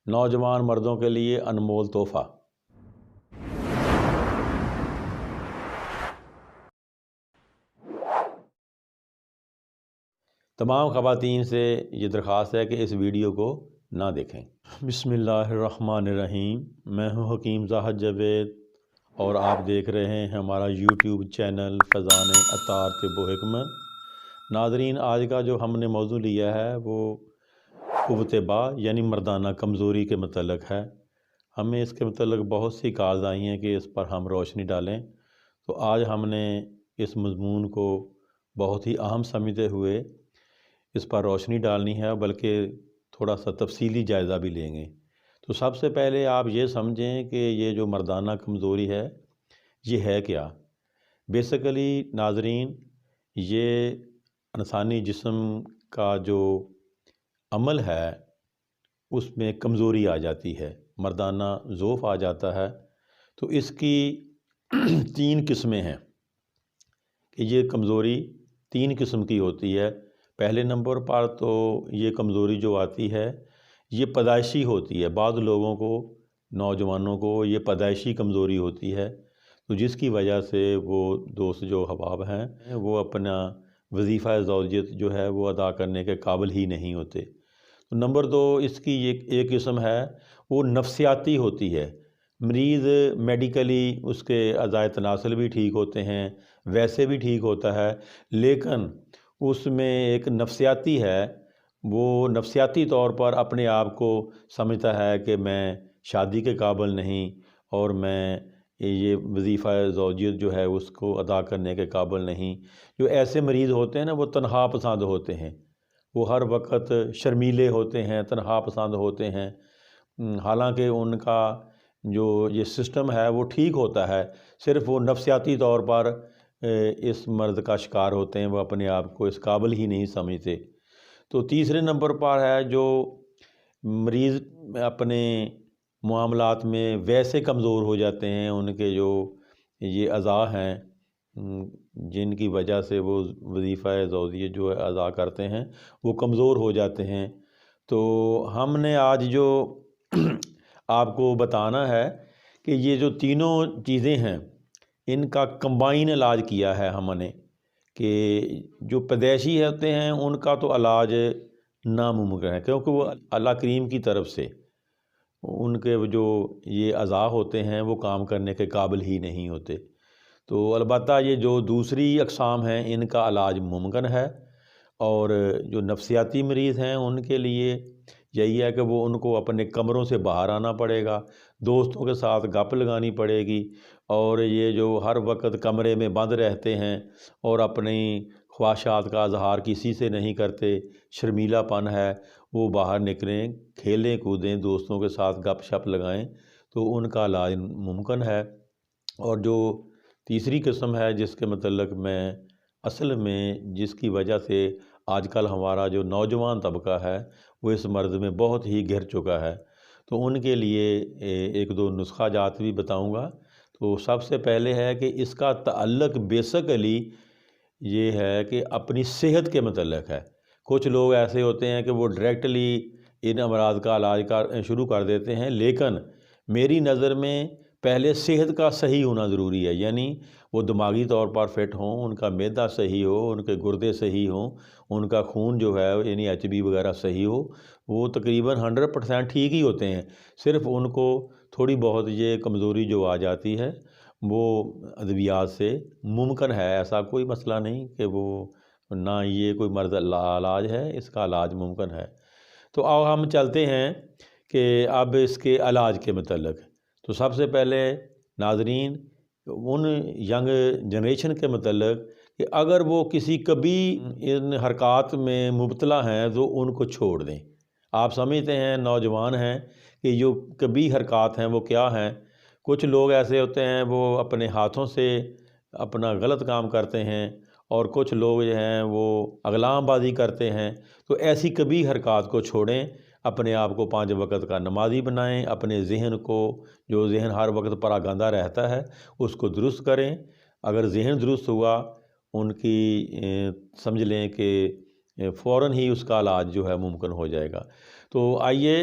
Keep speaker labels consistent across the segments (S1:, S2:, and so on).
S1: नौजवान मर्दों के लिए अनमोल तोहफ़ा। तमाम ख़वातीन से ये दरख्वास्त है कि इस वीडियो को ना देखें। बिस्मिल्लाहिर्रहमानिर्रहीम। मैं हूँ हकीम ज़ाहिद जावेद और आप देख रहे हैं हमारा यूट्यूब चैनल फ़ैज़ान अत्तार तिब्ब व हिकमत। नाज़रीन, आज का जो हमने मौज़ू लिया है वो क़ुव्वत बा यानी मर्दाना कमज़ोरी के मतलब है। हमें इसके मतलब बहुत सी कॉल्स आई हैं कि इस पर हम रोशनी डालें, तो आज हमने इस मज़मून को बहुत ही अहम समझते हुए इस पर रोशनी डालनी है, बल्कि थोड़ा सा तफसीली जायज़ा भी लेंगे। तो सबसे पहले आप ये समझें कि ये जो मर्दाना कमज़ोरी है ये है क्या। बेसिकली नाज़रीन, ये इंसानी जिस्म का जो अमल है उसमें कमज़ोरी आ जाती है, मर्दाना ज़ोफ़ आ जाता है। तो इसकी तीन किस्में हैं कि ये कमज़ोरी तीन किस्म की होती है। पहले नंबर पर तो ये कमज़ोरी जो आती है ये पैदाइशी होती है। बाद लोगों को, नौजवानों को ये पैदाइशी कमज़ोरी होती है, तो जिसकी वजह से वो दोस्त जो हबाब हैं वो अपना वजीफ़ा ज़ौजियत जो है वो अदा करने के काबिल ही नहीं होते। तो नंबर दो इसकी एक किस्म है वो नफ्सियाती होती है। मरीज़ मेडिकली उसके अज़ाए तनासुल भी ठीक होते हैं, वैसे भी ठीक होता है, लेकिन उसमें एक नफ्सियाती है, वो नफ्सियाती तौर पर अपने आप को समझता है कि मैं शादी के काबिल नहीं और मैं ये वजीफ़ा ज़ौजियत जो है उसको अदा करने के काबिल नहीं। जो ऐसे मरीज़ होते हैं ना वो तन्हा पसंद होते हैं, वो हर वक्त शर्मीले होते हैं, तन्हा पसंद होते हैं। हालांकि उनका जो ये सिस्टम है वो ठीक होता है, सिर्फ वो नफ्सियाती तौर पर इस मर्द का शिकार होते हैं, वो अपने आप को इस काबिल ही नहीं समझते। तो तीसरे नंबर पर है जो मरीज़ अपने मामलात में वैसे कमज़ोर हो जाते हैं, उनके जो ये अज़ा हैं जिनकी वजह से वो वजीफ़ा ज़ौजियत जो है अदा करते हैं वो कमज़ोर हो जाते हैं। तो हमने आज जो आपको बताना है कि ये जो तीनों चीज़ें हैं इनका कंबाइन इलाज किया है हमने, कि जो पैदाइशी होते हैं उनका तो इलाज नामुमकिन है, क्योंकि वो अल्लाह करीम की तरफ से उनके जो ये अज़ा होते हैं वो काम करने के काबिल ही नहीं होते। तो अलबत्ता ये जो दूसरी अक़साम हैं इनका इलाज मुमकिन है, और जो नफ्सियाती मरीज़ हैं उनके लिए यही है कि वो उनको अपने कमरों से बाहर आना पड़ेगा, दोस्तों के साथ गप लगानी पड़ेगी, और ये जो हर वक्त कमरे में बंद रहते हैं और अपनी ख्वाहिशात का इजहार किसी से नहीं करते, शर्मीलापन है, वो बाहर निकलें, खेलें कूदें, दोस्तों के साथ गप शप लगाएं, तो उनका इलाज मुमकिन है। और जो तीसरी किस्म है जिसके मतलब मैं असल में जिसकी वजह से आजकल हमारा जो नौजवान तबका है वो इस मर्ज़ में बहुत ही घिर चुका है, तो उनके लिए एक दो नुस्खा जात भी बताऊंगा। तो सबसे पहले है कि इसका ताल्लुक़ बेसिकली ये है कि अपनी सेहत के मतलब है। कुछ लोग ऐसे होते हैं कि वो डायरेक्टली इन अमराज का इलाज शुरू कर देते हैं, लेकिन मेरी नज़र में पहले सेहत का सही होना ज़रूरी है, यानी वो दिमागी तौर पर फिट हों, उनका मैदा सही हो, उनके गुर्दे सही हों, उनका खून जो है यानी HB वगैरह सही हो, वो तकरीबन 100% ठीक ही होते हैं। सिर्फ उनको थोड़ी बहुत ये कमज़ोरी जो आ जाती है वो अद्वियात से मुमकिन है, ऐसा कोई मसला नहीं कि वो ना ये कोई मर्ज़ इलाज है, इसका इलाज मुमकिन है। तो अब हम चलते हैं कि अब इसके इलाज के मतलब। तो सबसे पहले नाज़रीन उन यंग जनरेशन के मतलब कि अगर वो किसी कभी इन हरकत में मुब्तला हैं तो उनको छोड़ दें। आप समझते हैं नौजवान हैं कि जो कभी हरकत हैं वो क्या हैं। कुछ लोग ऐसे होते हैं वो अपने हाथों से अपना गलत काम करते हैं, और कुछ लोग जो हैं वो अगलामबाजी करते हैं। तो ऐसी कभी हरकत को छोड़ें, अपने आप को 5 वक्त का नमाज़ी बनाएं, अपने ज़हन को, जो ज़हन हर वक्त परागंदा रहता है, उसको दुरुस्त करें। अगर ज़हन दुरुस्त हुआ उनकी समझ लें कि फ़ौरन ही उसका इलाज जो है मुमकिन हो जाएगा। तो आइए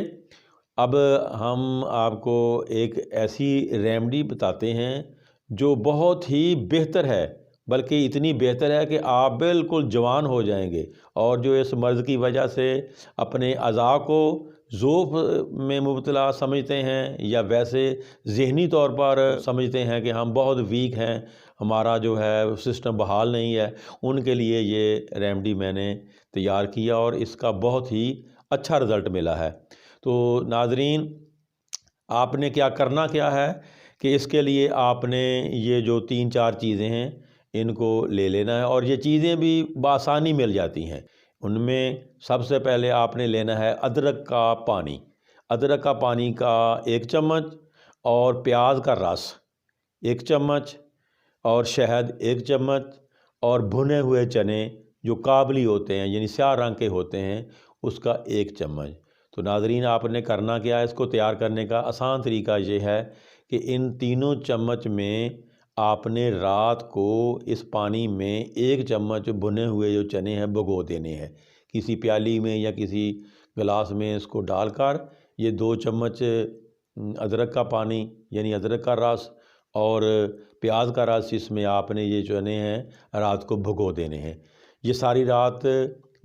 S1: اب ہم آپ کو ایک ایسی ریمیڈی بتاتے ہیں جو بہت ہی بہتر ہے، بلکہ اتنی بہتر ہے کہ آپ بالکل جوان ہو جائیں گے، اور جو اس مرض کی وجہ سے اپنے اعضاء کو ضعف میں مبتلا سمجھتے ہیں یا ویسے ذہنی طور پر سمجھتے ہیں کہ ہم بہت ویک ہیں، ہمارا جو ہے سسٹم بحال نہیں ہے، ان کے لیے یہ ریمیڈی میں نے تیار کیا اور اس کا بہت ہی اچھا رزلٹ ملا ہے۔ تو ناظرین، آپ نے کرنا کیا ہے کہ اس کے لیے آپ نے یہ جو 3-4 چیزیں ہیں ان کو لے لینا ہے، اور یہ چیزیں بھی بآسانی مل جاتی ہیں۔ ان میں سب سے پہلے آپ نے لینا ہے ادرک کا پانی۔ ادرک کا پانی کا 1 چمچ، اور پیاز کا رس 1 چمچ، اور شہد 1 چمچ، اور بھنے ہوئے چنے جو کابلی ہوتے ہیں یعنی سیاہ رنگ کے ہوتے ہیں اس کا 1 چمچ۔ تو ناظرین، آپ نے کرنا کیا ہے، اس کو تیار کرنے کا آسان طریقہ یہ ہے کہ ان تینوں چمچ میں آپ نے رات کو اس پانی میں 1 چمچ بھنے ہوئے جو چنے ہیں بھگو دینے ہیں، کسی پیالی میں یا کسی گلاس میں اس کو ڈال کر یہ 2 چمچ ادرک کا پانی یعنی ادرک کا رس اور پیاز کا رس، اس میں آپ نے یہ چنے ہیں رات کو بھگو دینے ہیں۔ یہ ساری رات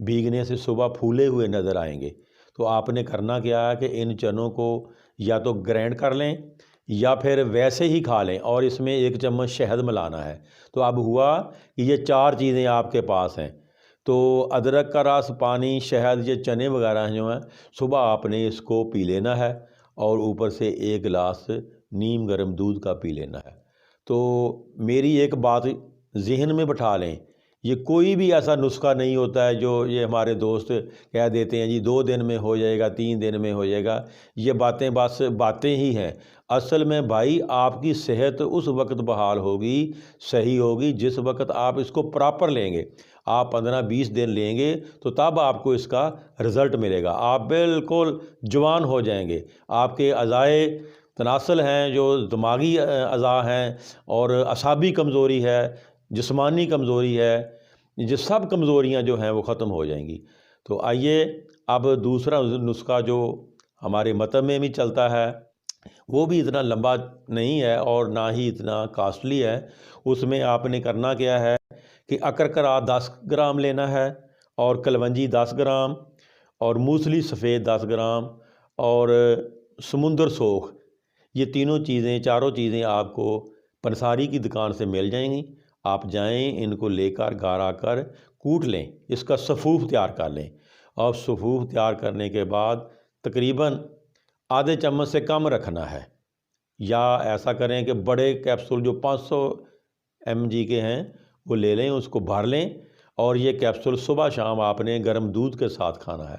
S1: بھیگنے سے صبح پھولے ہوئے نظر آئیں گے۔ تو آپ نے کرنا کیا ہے کہ ان چنوں کو یا تو گرینڈ کر لیں یا پھر ویسے ہی کھا لیں، اور اس میں 1 چمچ شہد ملانا ہے۔ تو اب ہوا کہ یہ 4 چیزیں آپ کے پاس ہیں، تو ادرک کا رس، پانی، شہد، یہ چنے وغیرہ جو ہیں صبح آپ نے اس کو پی لینا ہے، اور اوپر سے 1 گلاس نیم گرم دودھ کا پی لینا ہے۔ تو میری ایک بات ذہن میں بٹھا لیں، یہ کوئی بھی ایسا نسخہ نہیں ہوتا ہے جو یہ ہمارے دوست کہہ دیتے ہیں جی 2 دن میں ہو جائے گا، 3 دن میں ہو جائے گا، یہ باتیں بس باتیں ہی ہیں۔ اصل میں بھائی آپ کی صحت اس وقت بحال ہوگی، صحیح ہوگی، جس وقت آپ اس کو پراپر لیں گے۔ آپ 15-20 دن لیں گے تو تب آپ کو اس کا رزلٹ ملے گا، آپ بالکل جوان ہو جائیں گے۔ آپ کے اعضائے تناسل ہیں، جو دماغی اعضاء ہیں، اور اعصابی کمزوری ہے، جسمانی کمزوری ہے، یہ سب کمزوریاں جو ہیں وہ ختم ہو جائیں گی۔ تو آئیے اب دوسرا نسخہ جو ہمارے مطب میں بھی چلتا ہے، وہ بھی اتنا لمبا نہیں ہے اور نہ ہی اتنا کاسٹلی ہے۔ اس میں آپ نے کرنا کیا ہے کہ اکرکرا 10 گرام لینا ہے، اور کلونجی 10 گرام، اور موسلی سفید 10 گرام، اور سمندر سوکھ، یہ تینوں چیزیں، چاروں چیزیں آپ کو پنساری کی دکان سے مل جائیں گی۔ آپ جائیں، ان کو لے کر گھر آ کر کوٹ لیں، اس کا صفوف تیار کر لیں، اور صفوف تیار کرنے کے بعد تقریباً آدھے چمچ سے کم رکھنا ہے، یا ایسا کریں کہ بڑے کیپسول جو 500 mg کے ہیں وہ لے لیں، اس کو بھر لیں، اور یہ کیپسول صبح شام آپ نے گرم دودھ کے ساتھ کھانا ہے۔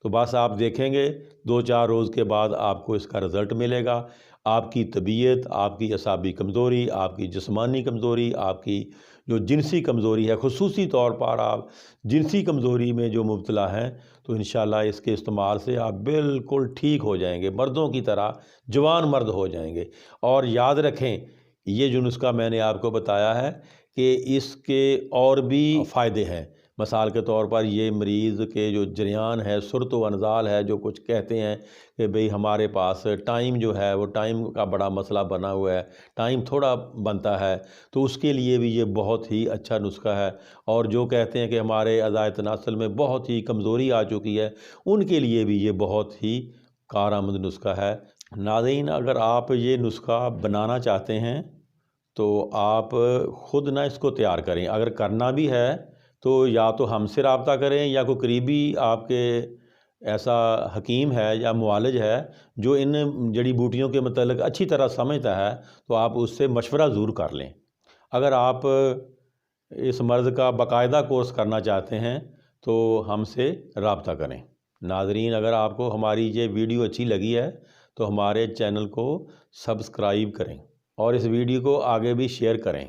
S1: تو بس آپ دیکھیں گے 2-4 روز کے بعد آپ کو اس کا رزلٹ ملے گا۔ آپ کی طبیعت، آپ کی اعصابی کمزوری، آپ کی جسمانی کمزوری، آپ کی جو جنسی کمزوری ہے، خصوصی طور پر آپ جنسی کمزوری میں جو مبتلا ہیں، تو انشاءاللہ اس کے استعمال سے آپ بالکل ٹھیک ہو جائیں گے، مردوں کی طرح جوان مرد ہو جائیں گے۔ اور یاد رکھیں، یہ جو نسخہ میں نے آپ کو بتایا ہے کہ اس کے اور بھی فائدے ہیں۔ مثال کے طور پر یہ مریض کے جو جریان ہے، سرط و انزال ہے، جو کچھ کہتے ہیں کہ بھئی ہمارے پاس ٹائم جو ہے وہ ٹائم کا بڑا مسئلہ بنا ہوا ہے، ٹائم تھوڑا بنتا ہے، تو اس کے لیے بھی یہ بہت ہی اچھا نسخہ ہے۔ اور جو کہتے ہیں کہ ہمارے اعضائے تناسل میں بہت ہی کمزوری آ چکی ہے، ان کے لیے بھی یہ بہت ہی کارآمد نسخہ ہے۔ ناظرین، اگر آپ یہ نسخہ بنانا چاہتے ہیں تو آپ خود نہ اس کو تیار کریں، اگر کرنا بھی ہے تو یا تو ہم سے رابطہ کریں، یا کوئی قریبی آپ کے ایسا حکیم ہے یا معالج ہے جو ان جڑی بوٹیوں کے متعلق اچھی طرح سمجھتا ہے، تو آپ اس سے مشورہ ضرور کر لیں۔ اگر آپ اس مرض کا باقاعدہ کورس کرنا چاہتے ہیں تو ہم سے رابطہ کریں۔ ناظرین، اگر آپ کو ہماری یہ ویڈیو اچھی لگی ہے تو ہمارے چینل کو سبسکرائب کریں، اور اس ویڈیو کو آگے بھی شیئر کریں۔